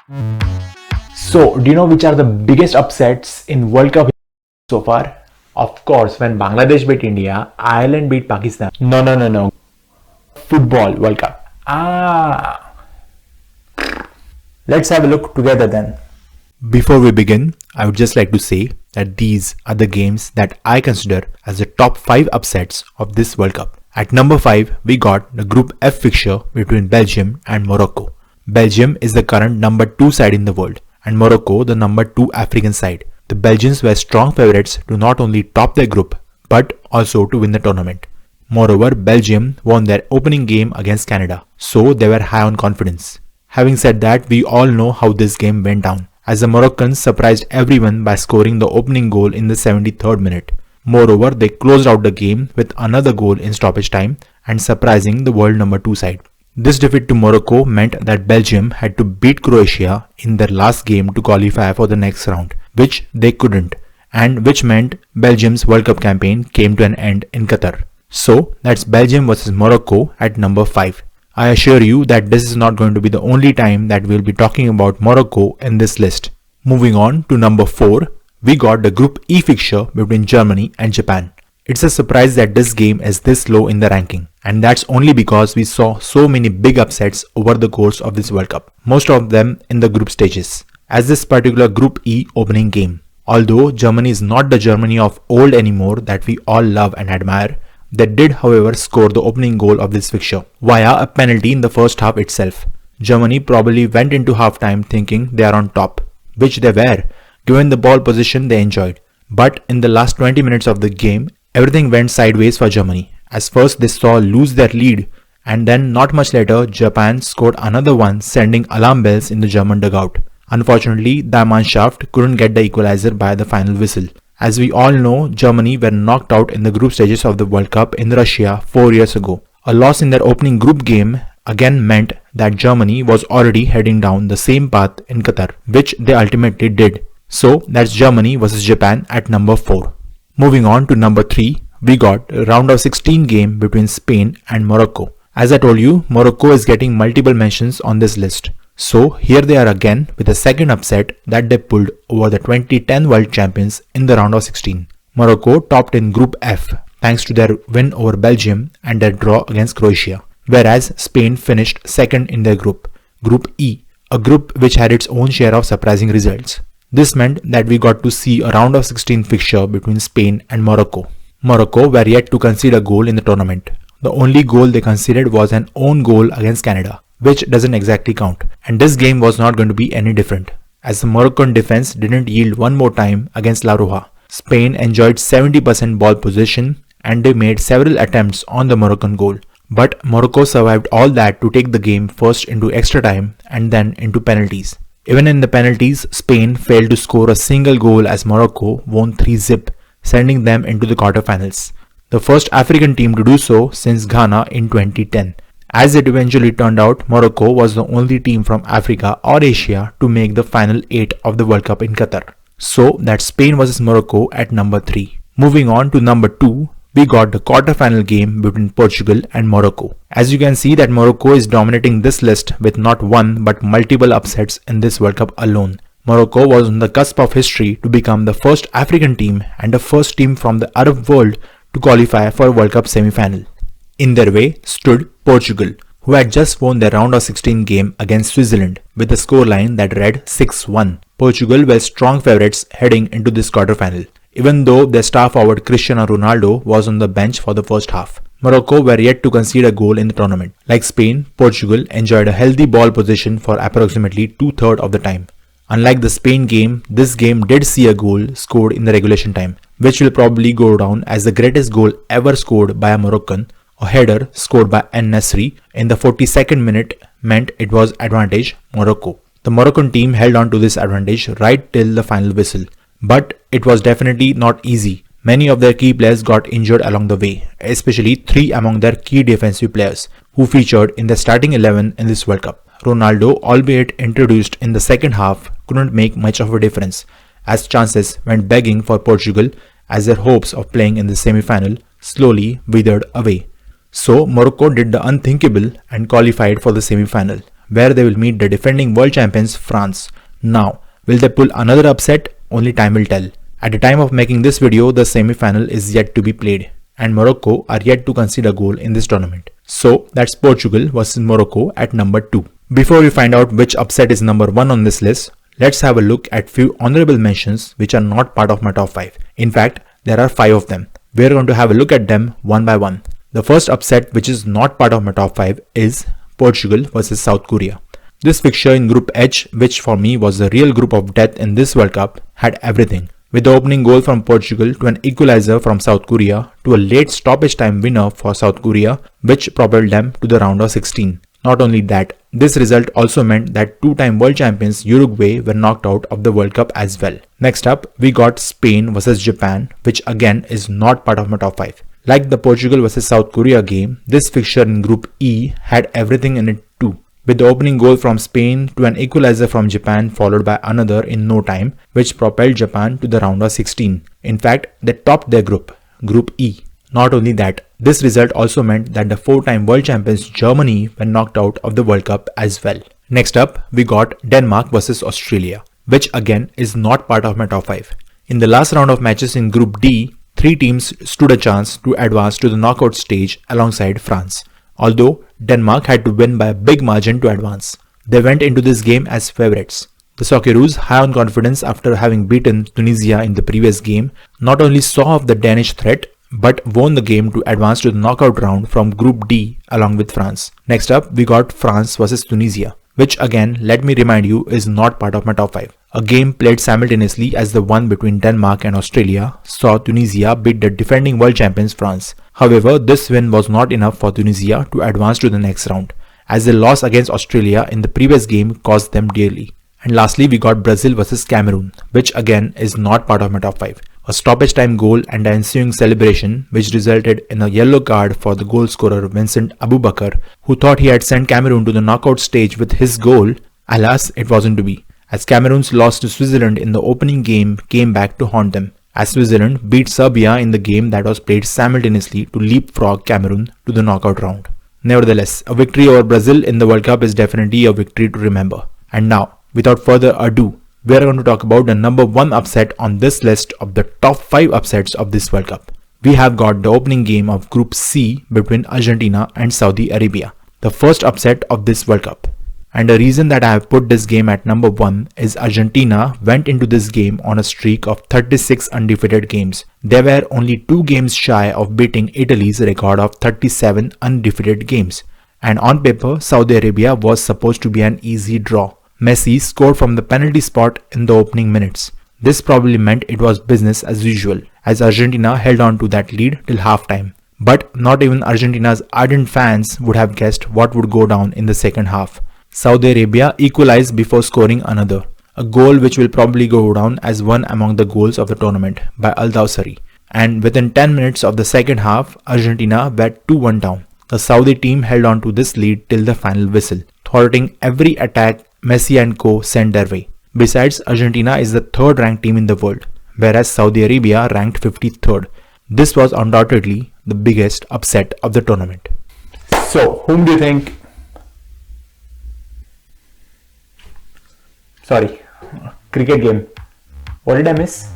So, do you know which are the biggest upsets in World Cup so far? Of course, when Bangladesh beat India, Ireland beat Pakistan. No. Football World Cup. Let's have a look together then. Before we begin, I would just like to say that these are the games that I consider as the top 5 upsets of this World Cup. At number 5, we got the Group F fixture between Belgium and Morocco. Belgium is the current number 2 side in the world and Morocco the number 2 African side. The Belgians were strong favourites to not only top their group but also to win the tournament. Moreover, Belgium won their opening game against Canada, so they were high on confidence. Having said that, we all know how this game went down, as the Moroccans surprised everyone by scoring the opening goal in the 73rd minute. Moreover, they closed out the game with another goal in stoppage time and surprising the world number 2 side. This defeat to Morocco meant that Belgium had to beat Croatia in their last game to qualify for the next round, which they couldn't, and which meant Belgium's World Cup campaign came to an end in Qatar. So that's Belgium versus Morocco at number 5. I assure you that this is not going to be the only time that we'll be talking about Morocco in this list. Moving on to number 4, we got the Group E fixture between Germany and Japan. It's a surprise that this game is this low in the ranking, and that's only because we saw so many big upsets over the course of this World Cup, most of them in the group stages, as this particular Group E opening game. Although Germany is not the Germany of old anymore that we all love and admire, they did however score the opening goal of this fixture via a penalty in the first half itself. Germany probably went into halftime thinking they are on top, which they were, given the ball position they enjoyed. But in the last 20 minutes of the game, everything went sideways for Germany, as first they saw lose their lead and then not much later Japan scored another one, sending alarm bells in the German dugout. Unfortunately, the Mannschaft couldn't get the equalizer by the final whistle. As we all know, Germany were knocked out in the group stages of the World Cup in Russia 4 years ago. A loss in their opening group game again meant that Germany was already heading down the same path in Qatar, which they ultimately did. So that's Germany versus Japan at number 4. Moving on to number 3, we got a round of 16 game between Spain and Morocco. As I told you, Morocco is getting multiple mentions on this list. So here they are again with a second upset that they pulled over the 2010 world champions in the round of 16. Morocco topped in Group F thanks to their win over Belgium and their draw against Croatia, whereas Spain finished second in their group, Group E, a group which had its own share of surprising results. This meant that we got to see a round of 16 fixture between Spain and Morocco. Morocco were yet to concede a goal in the tournament. The only goal they conceded was an own goal against Canada, which doesn't exactly count. And this game was not going to be any different, as the Moroccan defense didn't yield one more time against La Roja. Spain enjoyed 70% ball possession and they made several attempts on the Moroccan goal. But Morocco survived all that to take the game first into extra time and then into penalties. Even in the penalties, Spain failed to score a single goal as Morocco won 3-0, sending them into the quarterfinals. The first African team to do so since Ghana in 2010. As it eventually turned out, Morocco was the only team from Africa or Asia to make the final 8 of the World Cup in Qatar. So that's Spain vs Morocco at number 3. Moving on to number 2, we got the quarterfinal game between Portugal and Morocco. As you can see that Morocco is dominating this list with not one but multiple upsets in this World Cup alone. Morocco was on the cusp of history to become the first African team and the first team from the Arab world to qualify for a World Cup semi-final. In their way stood Portugal, who had just won their round of 16 game against Switzerland with a scoreline that read 6-1. Portugal were strong favourites heading into this quarterfinal, even though their star forward Cristiano Ronaldo was on the bench for the first half. Morocco were yet to concede a goal in the tournament. Like Spain, Portugal enjoyed a healthy ball possession for approximately 2/3 of the time. Unlike the Spain game, this game did see a goal scored in the regulation time, which will probably go down as the greatest goal ever scored by a Moroccan. A header scored by En-Nesyri in the 42nd minute meant it was advantage Morocco. The Moroccan team held on to this advantage right till the final whistle. But it was definitely not easy. Many of their key players got injured along the way, especially 3 among their key defensive players who featured in the starting 11 in this World Cup. Ronaldo, albeit introduced in the second half, couldn't make much of a difference, as chances went begging for Portugal as their hopes of playing in the semi-final slowly withered away. So Morocco did the unthinkable and qualified for the semi-final, where they will meet the defending world champions France. Now, will they pull another upset? Only time will tell. At the time of making this video, the semi-final is yet to be played, and Morocco are yet to concede a goal in this tournament. So that's Portugal versus Morocco at number 2. Before we find out which upset is number 1 on this list, let's have a look at few honorable mentions which are not part of my top 5. In fact, there are 5 of them. We're going to have a look at them one by one. The first upset which is not part of my top 5 is Portugal versus South Korea. This fixture in Group H, which for me was the real group of death in this World Cup, had everything. With the opening goal from Portugal to an equalizer from South Korea to a late stoppage time winner for South Korea, which propelled them to the round of 16. Not only that, this result also meant that two-time world champions Uruguay were knocked out of the World Cup as well. Next up, we got Spain versus Japan, which again is not part of my top 5. Like the Portugal versus South Korea game, this fixture in Group E had everything in it too. With the opening goal from Spain to an equalizer from Japan followed by another in no time, which propelled Japan to the round of 16. In fact, they topped their group, Group E. Not only that, this result also meant that the four-time world champions Germany were knocked out of the World Cup as well. Next up, we got Denmark versus Australia, which again is not part of my top 5. In the last round of matches in Group D, 3 teams stood a chance to advance to the knockout stage alongside France. Although Denmark had to win by a big margin to advance. They went into this game as favourites. The Socceroos, high on confidence after having beaten Tunisia in the previous game, not only saw off the Danish threat but won the game to advance to the knockout round from Group D along with France. Next up, we got France versus Tunisia, which again, let me remind you, is not part of my top 5. A game played simultaneously as the one between Denmark and Australia saw Tunisia beat the defending world champions France. However, this win was not enough for Tunisia to advance to the next round, as the loss against Australia in the previous game cost them dearly. And lastly, we got Brazil versus Cameroon, which again is not part of my top 5. A stoppage time goal and the ensuing celebration which resulted in a yellow card for the goal scorer Vincent Aboubakar, who thought he had sent Cameroon to the knockout stage with his goal. Alas, it wasn't to be, as Cameroon's loss to Switzerland in the opening game came back to haunt them, as Switzerland beat Serbia in the game that was played simultaneously to leapfrog Cameroon to the knockout round. Nevertheless, a victory over Brazil in the World Cup is definitely a victory to remember. And now, without further ado, we are going to talk about the number 1 upset on this list of the top 5 upsets of this World Cup. We have got the opening game of Group C between Argentina and Saudi Arabia, the first upset of this World Cup. And the reason that I have put this game at number 1 is Argentina went into this game on a streak of 36 undefeated games. They were only 2 games shy of beating Italy's record of 37 undefeated games. And on paper, Saudi Arabia was supposed to be an easy draw. Messi scored from the penalty spot in the opening minutes. This probably meant it was business as usual, as Argentina held on to that lead till halftime. But not even Argentina's ardent fans would have guessed what would go down in the second half. Saudi Arabia equalized before scoring another, a goal which will probably go down as one among the goals of the tournament by Al Dawsari. And within 10 minutes of the second half, Argentina were 2-1 down. The Saudi team held on to this lead till the final whistle, thwarting every attack Messi and co sent their way. Besides, Argentina is the 3rd ranked team in the world, whereas Saudi Arabia ranked 53rd. This was undoubtedly the biggest upset of the tournament. So, whom do you think? Sorry, cricket game. What did I miss?